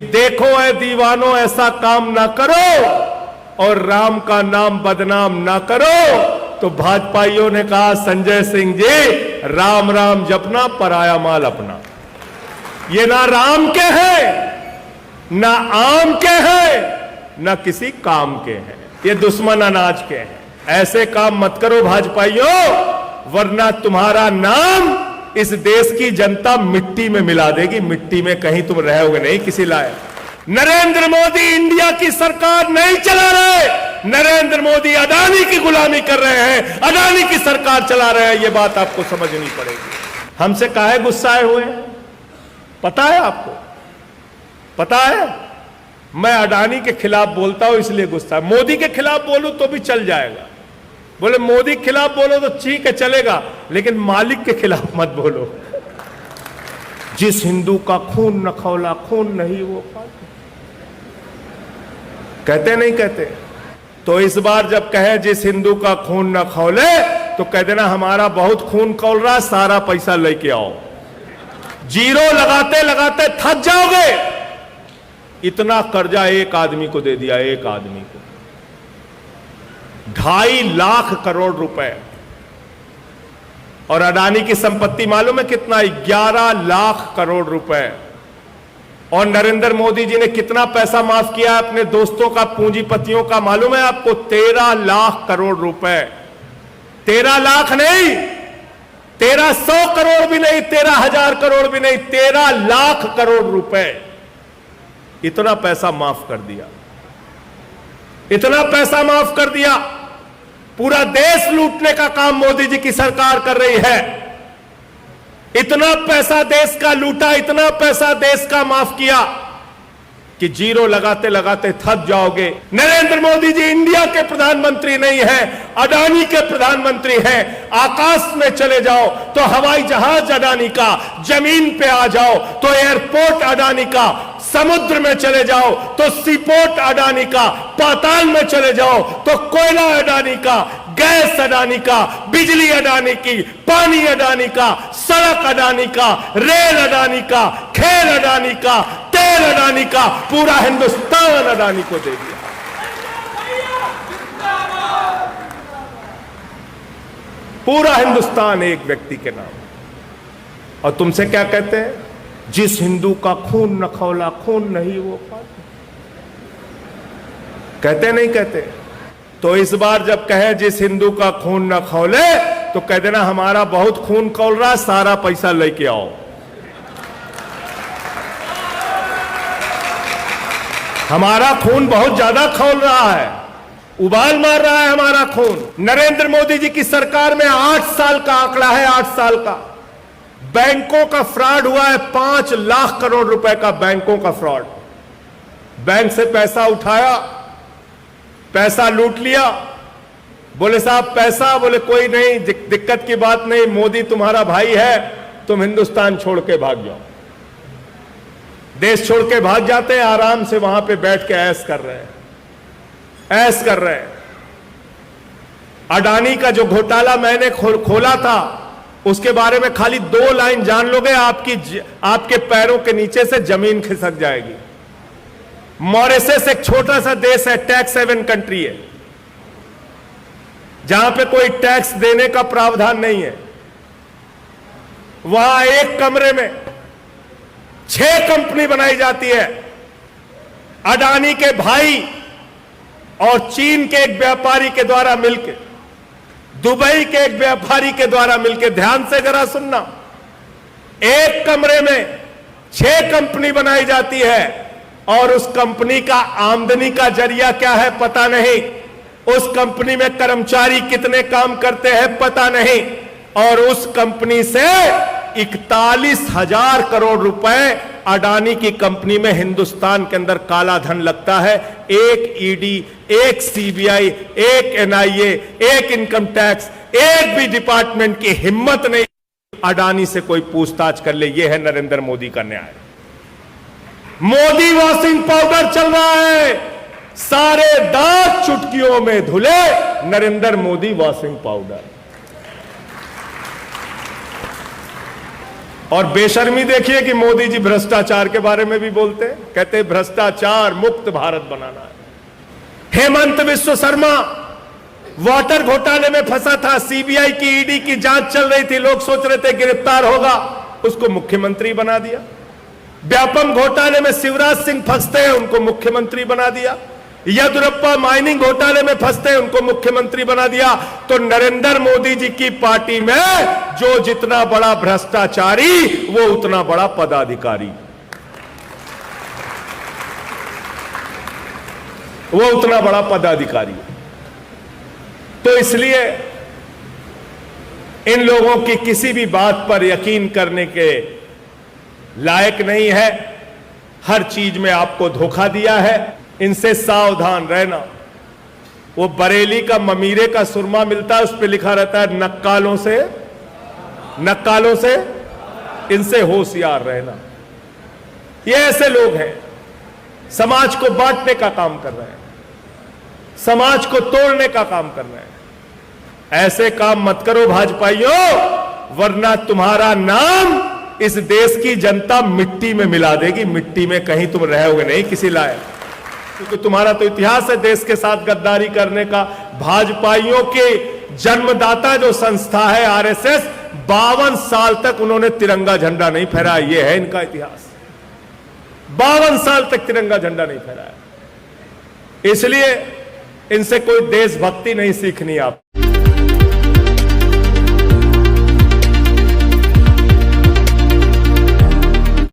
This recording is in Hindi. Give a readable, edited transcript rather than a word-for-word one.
देखो ऐ दीवानों ऐसा काम ना करो और राम का नाम बदनाम ना करो। तो भाजपाइयों ने कहा संजय सिंह जी राम राम जपना पराया माल अपना। ये ना राम के हैं ना आम के हैं ना किसी काम के हैं, ये दुश्मन अनाज के हैं। ऐसे काम मत करो भाजपाइयों, वरना तुम्हारा नाम इस देश की जनता मिट्टी में मिला देगी। मिट्टी में कहीं तुम रहोगे नहीं किसी लायक। नरेंद्र मोदी इंडिया की सरकार नहीं चला रहे, नरेंद्र मोदी अडानी की गुलामी कर रहे हैं, अडानी की सरकार चला रहे हैं। यह बात आपको समझनी पड़ेगी। हमसे काहे गुस्साए हुए हैं पता है आपको? पता है मैं अडानी के खिलाफ बोलता हूं इसलिए गुस्सा। मोदी के खिलाफ बोलूं तो भी चल जाएगा, बोले मोदी के खिलाफ बोलो तो ठीक है चलेगा, लेकिन मालिक के खिलाफ मत बोलो। जिस हिंदू का खून न खौला खून नहीं वो कहते नहीं कहते? तो इस बार जब कहे जिस हिंदू का खून न खौले तो कह देना हमारा बहुत खून खौल रहा, सारा पैसा लेके आओ। जीरो लगाते लगाते थक जाओगे। इतना कर्जा एक आदमी को दे दिया, एक आदमी को 2.5 लाख करोड़ रुपए। और अडानी की संपत्ति मालूम है कितना? 11 लाख करोड़ रुपए। और नरेंद्र मोदी जी ने कितना पैसा माफ किया अपने दोस्तों का, पूंजीपतियों का मालूम है आपको? 13 लाख करोड़ रुपए। 13 लाख नहीं, 1300 करोड़ भी नहीं, 13,000 करोड़ भी नहीं, 13 लाख करोड़ रुपए। इतना पैसा माफ कर दिया, इतना पैसा माफ कर दिया। पूरा देश लूटने का काम मोदी जी की सरकार कर रही है। इतना पैसा देश का लूटा, इतना पैसा देश का माफ किया कि जीरो लगाते लगाते थक जाओगे। नरेंद्र मोदी जी इंडिया के प्रधानमंत्री नहीं है, अडानी के प्रधानमंत्री हैं। आकाश में चले जाओ तो हवाई जहाज अडानी का, जमीन पे आ जाओ तो एयरपोर्ट अडानी का, समुद्र में चले जाओ तो सीपोर्ट अडानी का, पाताल में चले जाओ तो कोयला अडानी का, गैस अडानी का, बिजली अडानी की, पानी अडानी का, सड़क अडानी का, रेल अडानी का, खेल अडानी का, तेल अडानी का, पूरा हिंदुस्तान अडानी को दे दिया। पूरा हिंदुस्तान एक व्यक्ति के नाम। और तुमसे क्या कहते हैं? जिस हिंदू का खून न खौला खून नहीं वो कहते नहीं कहते? तो इस बार जब कहे जिस हिंदू का खून न खौले तो कह देना हमारा बहुत खून खौल रहा, सारा पैसा लेके आओ। हमारा खून बहुत ज्यादा खौल रहा है, उबाल मार रहा है हमारा खून। नरेंद्र मोदी जी की सरकार में 8 साल का आंकड़ा है, 8 साल का। बैंकों का फ्रॉड हुआ है, 5 लाख करोड़ रुपए का बैंकों का फ्रॉड। बैंक से पैसा उठाया, पैसा लूट लिया। बोले साहब पैसा, बोले कोई नहीं, दिक्कत की बात नहीं, मोदी तुम्हारा भाई है, तुम हिंदुस्तान छोड़ के भाग जाओ। देश छोड़ के भाग जाते हैं, आराम से वहां पे बैठ के ऐश कर रहे हैं, ऐश कर रहे हैं। अडानी का जो घोटाला मैंने खोला था उसके बारे में खाली 2 लाइन जान लोगे, आपके पैरों के नीचे से जमीन खिसक जाएगी। मॉरिशस एक छोटा सा देश है, टैक्स हेवन कंट्री है, जहां पे कोई टैक्स देने का प्रावधान नहीं है। वहां एक कमरे में 6 कंपनी बनाई जाती है। अडानी के भाई और चीन के एक व्यापारी के द्वारा मिलकर, दुबई के एक व्यापारी के द्वारा मिलकर, ध्यान से जरा सुनना, एक कमरे में 6 कंपनी बनाई जाती है। और उस कंपनी का आमदनी का जरिया क्या है पता नहीं, उस कंपनी में कर्मचारी कितने काम करते हैं पता नहीं। और उस कंपनी से 41,000 करोड़ रुपए अडानी की कंपनी में हिंदुस्तान के अंदर काला धन लगता है। एक ईडी, एक सीबीआई, एक एनआईए, एक इनकम टैक्स, एक भी डिपार्टमेंट की हिम्मत नहीं अडानी से कोई पूछताछ कर ले। यह है नरेंद्र मोदी का न्याय। मोदी वॉशिंग पाउडर चल रहा है, सारे दांत चुटकियों में धुले, नरेंद्र मोदी वॉशिंग पाउडर। और बेशर्मी देखिए कि मोदी जी भ्रष्टाचार के बारे में भी बोलते हैं, कहते हैं भ्रष्टाचार मुक्त भारत बनाना है। हेमंत विश्व शर्मा वाटर घोटाले में फंसा था, सीबीआई की ईडी की जांच चल रही थी, लोग सोच रहे थे गिरफ्तार होगा, उसको मुख्यमंत्री बना दिया। व्यापम घोटाले में शिवराज सिंह फंसते हैं, उनको मुख्यमंत्री बना दिया। येदियुरप्पा माइनिंग घोटाले में फंसते हैं, उनको मुख्यमंत्री बना दिया। तो नरेंद्र मोदी जी की पार्टी में जो जितना बड़ा भ्रष्टाचारी वो उतना बड़ा पदाधिकारी, वो उतना बड़ा पदाधिकारी। तो इसलिए इन लोगों की किसी भी बात पर यकीन करने के लायक नहीं है। हर चीज में आपको धोखा दिया है, इनसे सावधान रहना। वो बरेली का ममीरे का सुरमा मिलता है, उस पर लिखा रहता है नक्कालों से इनसे होशियार रहना। ये ऐसे लोग हैं, समाज को बांटने का काम कर रहे हैं, समाज को तोड़ने का काम कर रहे हैं। ऐसे काम मत करो भाजपाइयों, वरना तुम्हारा नाम इस देश की जनता मिट्टी में मिला देगी। मिट्टी में कहीं तुम रहोगे नहीं किसी लायक, क्योंकि तुम्हारा तो इतिहास है देश के साथ गद्दारी करने का। भाजपाइयों के जन्मदाता जो संस्था है आरएसएस, 52 साल तक उन्होंने तिरंगा झंडा नहीं फहराया। यह है इनका इतिहास, 52 साल तक तिरंगा झंडा नहीं फहराया। इसलिए इनसे कोई देशभक्ति नहीं सीखनी आप।